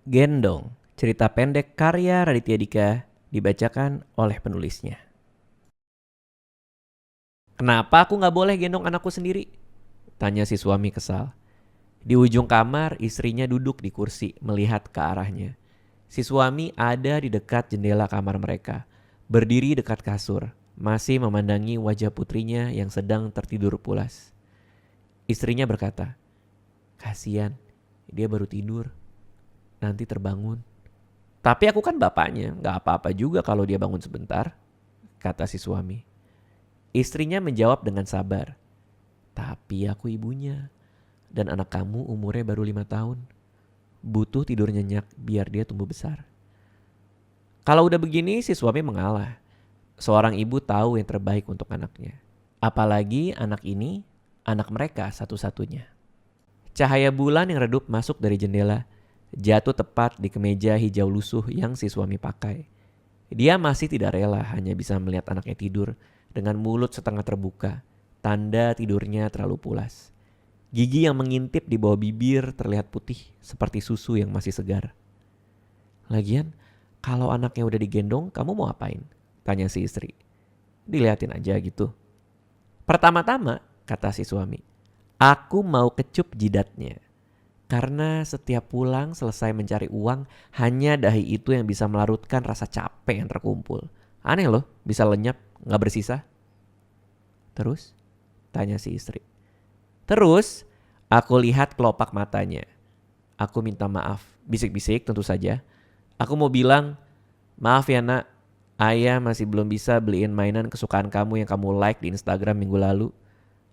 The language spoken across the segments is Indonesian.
Gendong, cerita pendek karya Raditya Dika, dibacakan oleh penulisnya. Kenapa aku gak boleh gendong anakku sendiri? Tanya si suami kesal. Di ujung kamar, istrinya duduk di kursi melihat ke arahnya. Si suami ada di dekat jendela kamar mereka, berdiri dekat kasur, masih memandangi wajah putrinya yang sedang tertidur pulas. Istrinya berkata, "Kasian, dia baru tidur, nanti terbangun." "Tapi aku kan bapaknya, gak apa-apa juga kalau dia bangun sebentar," kata si suami. Istrinya menjawab dengan sabar, "Tapi aku ibunya, dan anak kamu umurnya baru 5 tahun. Butuh tidur nyenyak biar dia tumbuh besar." Kalau udah begini si suami mengalah. Seorang ibu tahu yang terbaik untuk anaknya. Apalagi anak ini, anak mereka satu-satunya. Cahaya bulan yang redup masuk dari jendela, jatuh tepat di kemeja hijau lusuh yang si suami pakai. Dia masih tidak rela hanya bisa melihat anaknya tidur dengan mulut setengah terbuka, tanda tidurnya terlalu pulas. Gigi yang mengintip di bawah bibir terlihat putih seperti susu yang masih segar. "Lagian, kalau anaknya udah digendong, kamu mau apain?" tanya si istri. "Diliatin aja gitu." "Pertama-tama," kata si suami, "aku mau kecup jidatnya. Karena setiap pulang selesai mencari uang, hanya dahi itu yang bisa melarutkan rasa capek yang terkumpul. Aneh loh, bisa lenyap, gak bersisa." "Terus?" tanya si istri. "Terus, aku lihat kelopak matanya. Aku minta maaf, bisik-bisik tentu saja. Aku mau bilang, 'Maaf ya nak, ayah masih belum bisa beliin mainan kesukaan kamu yang kamu like di Instagram minggu lalu.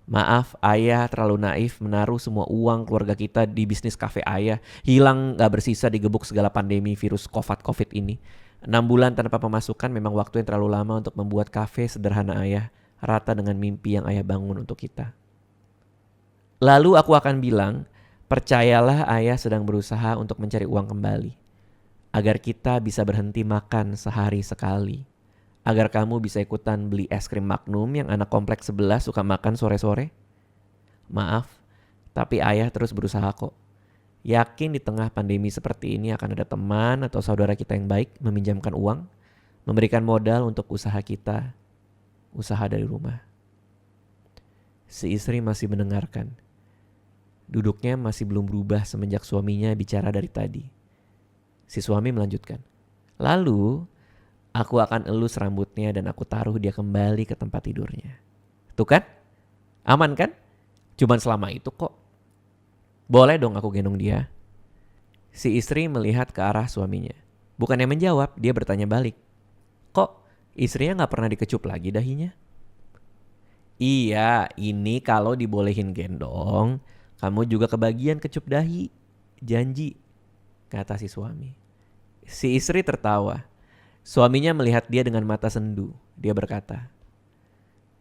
Maaf, ayah terlalu naif menaruh semua uang keluarga kita di bisnis kafe ayah. Hilang gak bersisa digebuk segala pandemi virus COVID ini. 6 bulan tanpa pemasukan memang waktu yang terlalu lama untuk membuat kafe sederhana ayah rata dengan mimpi yang ayah bangun untuk kita.' Lalu aku akan bilang, percayalah ayah sedang berusaha untuk mencari uang kembali. Agar kita bisa berhenti makan sehari sekali. Agar kamu bisa ikutan beli es krim Magnum yang anak kompleks sebelah suka makan sore-sore. Maaf, tapi ayah terus berusaha kok. Yakin di tengah pandemi seperti ini akan ada teman atau saudara kita yang baik meminjamkan uang, memberikan modal untuk usaha kita, usaha dari rumah." Si istri masih mendengarkan. Duduknya masih belum berubah semenjak suaminya bicara dari tadi. Si suami melanjutkan, "Lalu, aku akan elus rambutnya dan aku taruh dia kembali ke tempat tidurnya. Tuh kan? Aman kan? Cuman selama itu kok. Boleh dong aku gendong dia." Si istri melihat ke arah suaminya. Bukannya menjawab, dia bertanya balik. "Kok istrinya gak pernah dikecup lagi dahinya?" "Iya, ini kalau dibolehin gendong, kamu juga kebagian kecup dahi. Janji," kata si suami. Si istri tertawa. Suaminya melihat dia dengan mata sendu. Dia berkata,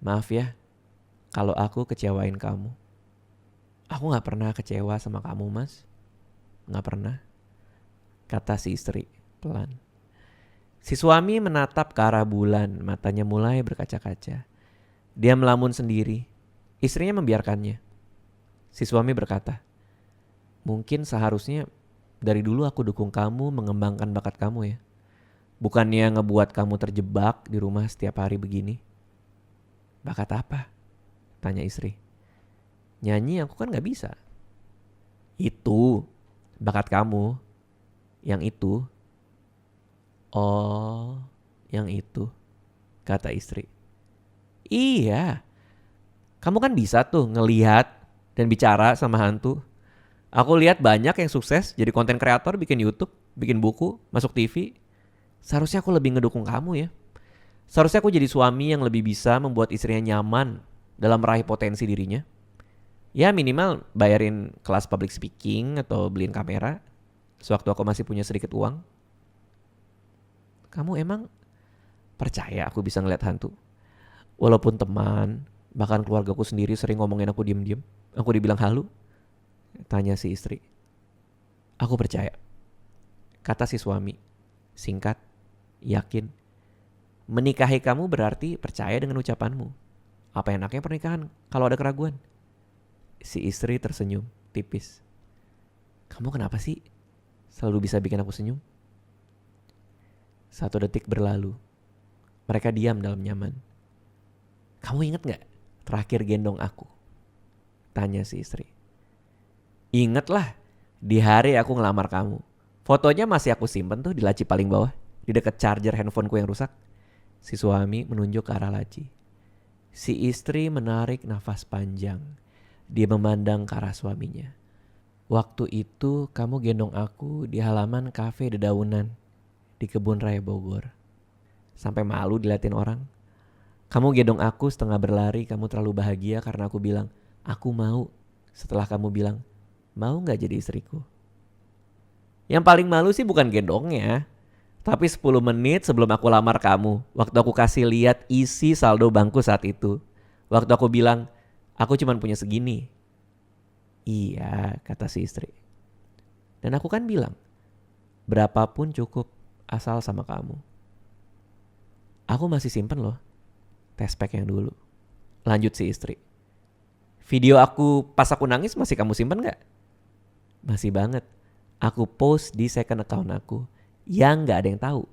"Maaf ya, kalau aku kecewain kamu." "Aku gak pernah kecewa sama kamu, Mas. Gak pernah," kata si istri pelan. Si suami menatap ke arah bulan, matanya mulai berkaca-kaca. Dia melamun sendiri. Istrinya membiarkannya. Si suami berkata, "Mungkin seharusnya dari dulu aku dukung kamu mengembangkan bakat kamu ya. Bukannya ngebuat kamu terjebak di rumah setiap hari begini." "Bakat apa?" tanya istri. "Nyanyi aku kan gak bisa." "Itu bakat kamu. Yang itu." "Oh, yang itu," kata istri. "Iya, kamu kan bisa tuh ngelihat dan bicara sama hantu. Aku lihat banyak yang sukses jadi konten kreator, bikin YouTube, bikin buku, masuk TV. Seharusnya aku lebih ngedukung kamu ya. Seharusnya aku jadi suami yang lebih bisa membuat istrinya nyaman dalam meraih potensi dirinya. Ya minimal bayarin kelas public speaking atau beliin kamera sewaktu aku masih punya sedikit uang." "Kamu emang percaya aku bisa ngeliat hantu? Walaupun teman, bahkan keluargaku sendiri sering ngomongin aku diem-diem, aku dibilang halu?" tanya si istri. "Aku percaya," kata si suami. Singkat, yakin. "Menikahi kamu berarti percaya dengan ucapanmu. Apa enaknya pernikahan kalau ada keraguan?" Si istri tersenyum tipis. "Kamu kenapa sih? selalu bisa bikin aku senyum. 1 detik berlalu. Mereka diam dalam nyaman. Kamu ingat gak terakhir gendong aku? Tanya si istri. Ingat lah, di hari aku ngelamar kamu. Fotonya masih aku simpen tuh di laci paling bawah, di dekat charger handphoneku yang rusak. Si suami menunjuk ke arah laci. Si istri menarik nafas panjang. Dia memandang ke arah suaminya. Waktu itu kamu gendong aku di halaman kafe dedaunan di Kebun Raya Bogor. Sampai malu diliatin orang. Kamu gendong aku setengah berlari, kamu terlalu bahagia karena aku bilang, aku mau. Setelah kamu bilang, mau gak jadi istriku? Yang paling malu sih bukan gendongnya, tapi 10 menit sebelum aku lamar kamu, waktu aku kasih lihat isi saldo bangku saat itu. Waktu aku bilang, aku cuma punya segini. Iya, kata si istri. Dan aku kan bilang, berapapun cukup asal sama kamu. Aku masih simpen loh tespek yang dulu. Lanjut si istri. Video aku pas aku nangis masih kamu simpen gak? Masih banget. Aku post di second account aku yang gak ada yang tahu.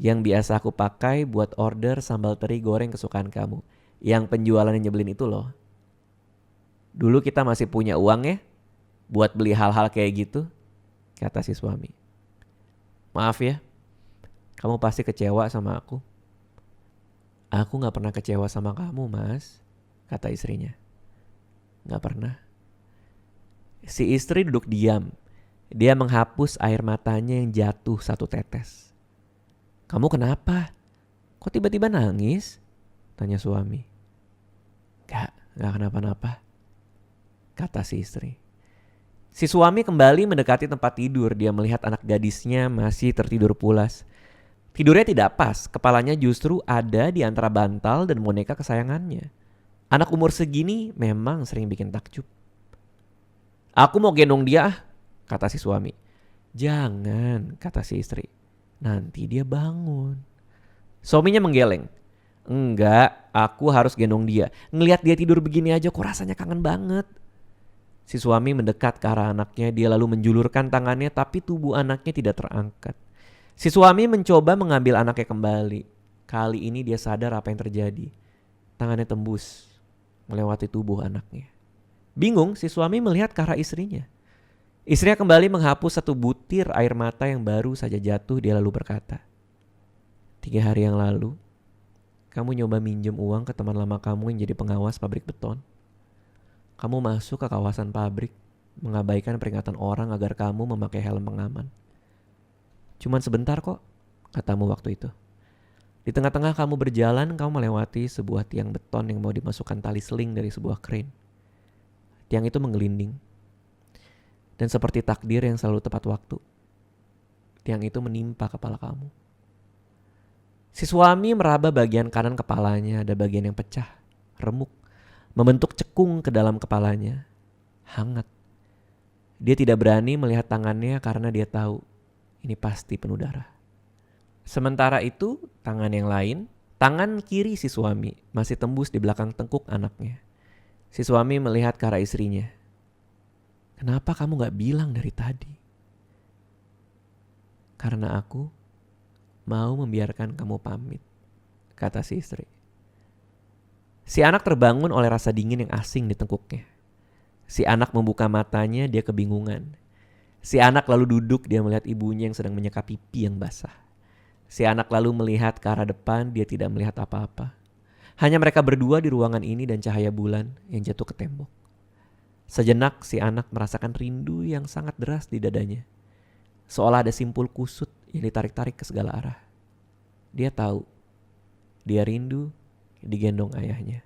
Yang biasa aku pakai buat order sambal teri goreng kesukaan kamu. Yang penjualannya nyebelin itu loh. Dulu kita masih punya uang ya buat beli hal-hal kayak gitu, kata si suami. Maaf ya, kamu pasti kecewa sama aku. Aku gak pernah kecewa sama kamu, Mas, kata istrinya. Gak pernah. Si istri duduk diam. Dia menghapus air matanya yang jatuh 1 tetes. Kamu kenapa? Kok tiba-tiba nangis? Tanya suami. Gak kenapa-napa, kata si istri. Si suami kembali mendekati tempat tidur. Dia melihat anak gadisnya masih tertidur pulas. Tidurnya tidak pas, kepalanya justru ada di antara bantal dan boneka kesayangannya. Anak umur segini memang sering bikin takjub. Aku mau gendong dia, kata si suami. Jangan, kata si istri. Nanti dia bangun. Suaminya menggeleng. Enggak, aku harus gendong dia. Ngelihat dia tidur begini aja kok rasanya kangen banget. Si suami mendekat ke arah anaknya. Dia lalu menjulurkan tangannya tapi tubuh anaknya tidak terangkat. Si suami mencoba mengambil anaknya kembali. Kali ini dia sadar apa yang terjadi. Tangannya tembus melewati tubuh anaknya. Bingung, si suami melihat ke arah istrinya. Istrinya kembali menghapus 1 butir air mata yang baru saja jatuh. Dia lalu berkata, 3 hari yang lalu, kamu nyoba minjem uang ke teman lama kamu yang jadi pengawas pabrik beton. Kamu masuk ke kawasan pabrik, mengabaikan peringatan orang agar kamu memakai helm pengaman. Cuman sebentar kok, katamu waktu itu. Di tengah-tengah kamu berjalan, kamu melewati sebuah tiang beton yang mau dimasukkan tali seling dari sebuah crane. Tiang itu menggelinding. Dan seperti takdir yang selalu tepat waktu, tiang itu menimpa kepala kamu. Si suami meraba bagian kanan kepalanya, ada bagian yang pecah, remuk, membentuk cekung ke dalam kepalanya. Hangat. Dia tidak berani melihat tangannya karena dia tahu ini pasti penuh darah. Sementara itu, tangan yang lain, tangan kiri si suami masih tembus di belakang tengkuk anaknya. Si suami melihat ke arah istrinya. Kenapa kamu gak bilang dari tadi? Karena aku mau membiarkan kamu pamit, kata si istri. Si anak terbangun oleh rasa dingin yang asing di tengkuknya. Si anak membuka matanya, dia kebingungan. Si anak lalu duduk, dia melihat ibunya yang sedang menyeka pipi yang basah. Si anak lalu melihat ke arah depan, dia tidak melihat apa-apa. Hanya mereka berdua di ruangan ini dan cahaya bulan yang jatuh ke tembok. Sejenak si anak merasakan rindu yang sangat deras di dadanya. Seolah ada simpul kusut yang ditarik-tarik ke segala arah. Dia tahu, dia rindu digendong ayahnya.